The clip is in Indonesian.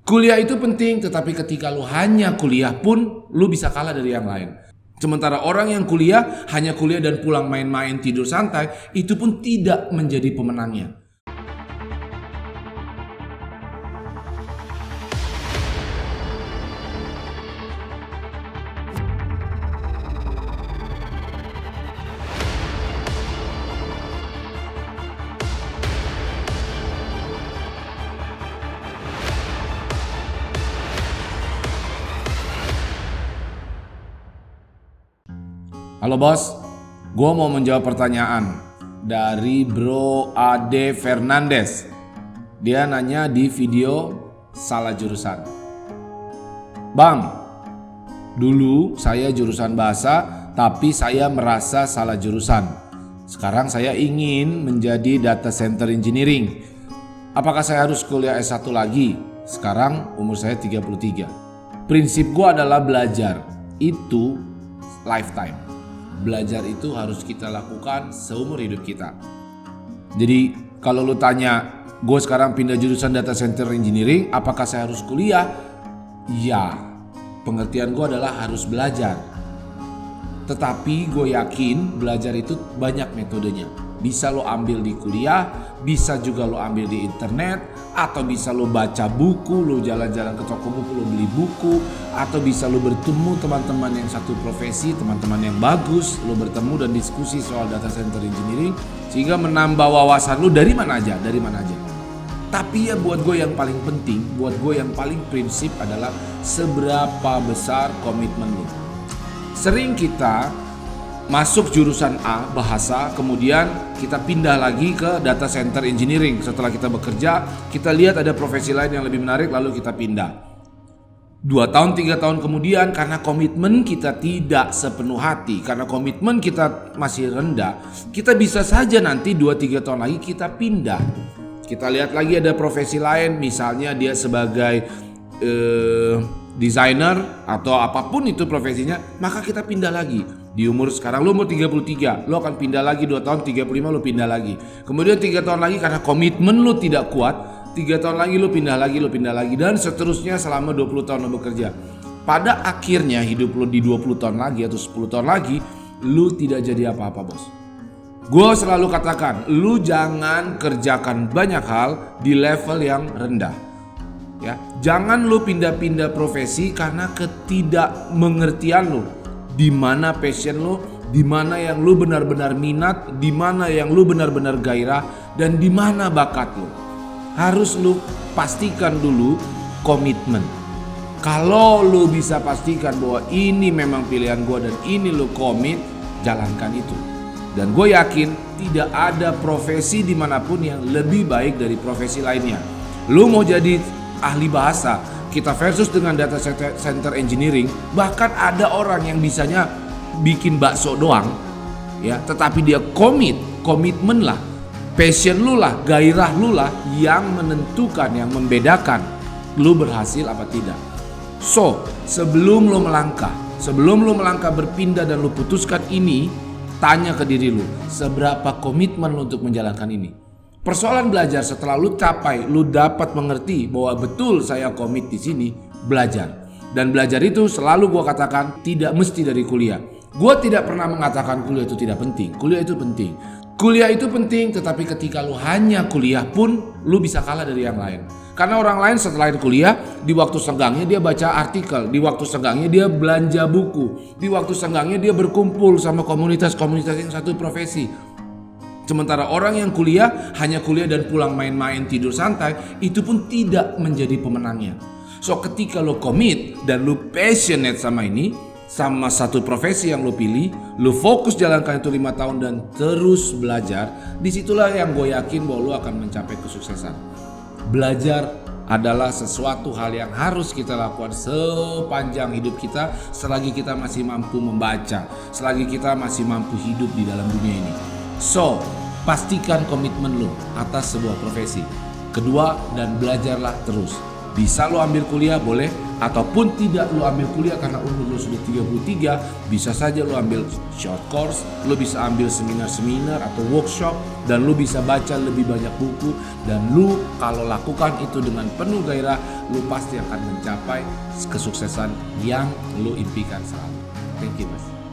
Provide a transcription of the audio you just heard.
Kuliah itu penting, tetapi ketika lu hanya kuliah pun lu bisa kalah dari yang lain. Sementara orang yang kuliah hanya kuliah dan pulang main-main tidur santai, itu pun tidak menjadi pemenangnya. Halo bos, gue mau menjawab pertanyaan dari Bro Ade Fernandes. Dia nanya di video salah jurusan. Bang, dulu saya jurusan bahasa tapi saya merasa salah jurusan. Sekarang saya ingin menjadi data center engineering. Apakah saya harus kuliah S1 lagi? Sekarang umur saya 33. Prinsip gue adalah belajar itu lifetime. Belajar itu harus kita lakukan seumur hidup kita. Jadi kalau lu tanya, gue sekarang pindah jurusan data center engineering, apakah saya harus kuliah? Ya, pengertian gue adalah harus belajar. Tetapi gue yakin belajar itu banyak metodenya. Bisa lo ambil di kuliah, bisa juga lo ambil di internet, atau bisa lo baca buku, lo jalan-jalan ke toko buku, lo beli buku, atau bisa lo bertemu teman-teman yang satu profesi, teman-teman yang bagus, lo bertemu dan diskusi soal data center engineering, sehingga menambah wawasan lo dari mana aja. Tapi ya buat gue yang paling penting, buat gue yang paling prinsip adalah seberapa besar komitmen lo. Sering kita masuk jurusan A, bahasa, kemudian kita pindah lagi ke data center engineering. Setelah kita bekerja, kita lihat ada profesi lain yang lebih menarik, lalu kita pindah. 2 tahun, 3 tahun kemudian, karena komitmen kita tidak sepenuh hati, karena komitmen kita masih rendah, kita bisa saja nanti 2-3 tahun lagi kita pindah. Kita lihat lagi ada profesi lain, misalnya dia sebagai desainer atau apapun itu profesinya, maka kita pindah lagi. Di umur sekarang lu umur 33, lu akan pindah lagi 2 tahun, 35 lu pindah lagi. Kemudian 3 tahun lagi karena komitmen lu tidak kuat, 3 tahun lagi lu pindah lagi dan seterusnya selama 20 tahun lu bekerja. Pada akhirnya hidup lu di 20 tahun lagi atau 10 tahun lagi, lu tidak jadi apa-apa bos. Gue selalu katakan, lu jangan kerjakan banyak hal di level yang rendah. Ya, jangan lu pindah-pindah profesi karena ketidakmengertian lu. Di mana passion lu, di mana yang lu benar-benar minat, di mana yang lu benar-benar gairah, dan di mana bakat lu. Harus lu pastikan dulu komitmen. Kalau lu bisa pastikan bahwa ini memang pilihan gue dan ini lu komit, jalankan itu. Dan gue yakin tidak ada profesi dimanapun yang lebih baik dari profesi lainnya. Lu mau jadi ahli bahasa, kita versus dengan data center engineering, bahkan ada orang yang bisanya bikin bakso doang, ya, tetapi dia komitmen lah, passion lu lah, gairah lu lah yang menentukan, yang membedakan lu berhasil apa tidak. So, sebelum lu melangkah berpindah dan lu putuskan ini, tanya ke diri lu, seberapa komitmen lu untuk menjalankan ini. Persoalan belajar setelah lu capai, lu dapat mengerti bahwa betul saya komit di sini, belajar. Dan belajar itu selalu gua katakan tidak mesti dari kuliah. Gua tidak pernah mengatakan kuliah itu tidak penting. Kuliah itu penting. Kuliah itu penting, tetapi ketika lu hanya kuliah pun lu bisa kalah dari yang lain. Karena orang lain setelah kuliah, di waktu senggangnya dia baca artikel, di waktu senggangnya dia belanja buku, di waktu senggangnya dia berkumpul sama komunitas-komunitas yang satu profesi. Sementara orang yang kuliah hanya kuliah dan pulang main-main tidur santai, itu pun tidak menjadi pemenangnya. So ketika lo komit dan lo passionate sama ini, sama satu profesi yang lo pilih, lo fokus jalankan itu 5 tahun dan terus belajar, disitulah yang gue yakin bahwa lo akan mencapai kesuksesan. Belajar adalah sesuatu hal yang harus kita lakukan sepanjang hidup kita, selagi kita masih mampu membaca, selagi kita masih mampu hidup di dalam dunia ini. So, pastikan komitmen lo atas sebuah profesi. Kedua, dan belajarlah terus. Bisa lo ambil kuliah boleh, ataupun tidak lu ambil kuliah karena umur lu sudah 33, bisa saja lu ambil short course, lu bisa ambil seminar-seminar atau workshop, dan lu bisa baca lebih banyak buku, dan lu kalau lakukan itu dengan penuh gairah, lu pasti akan mencapai kesuksesan yang lu impikan selalu. Thank you, Mas.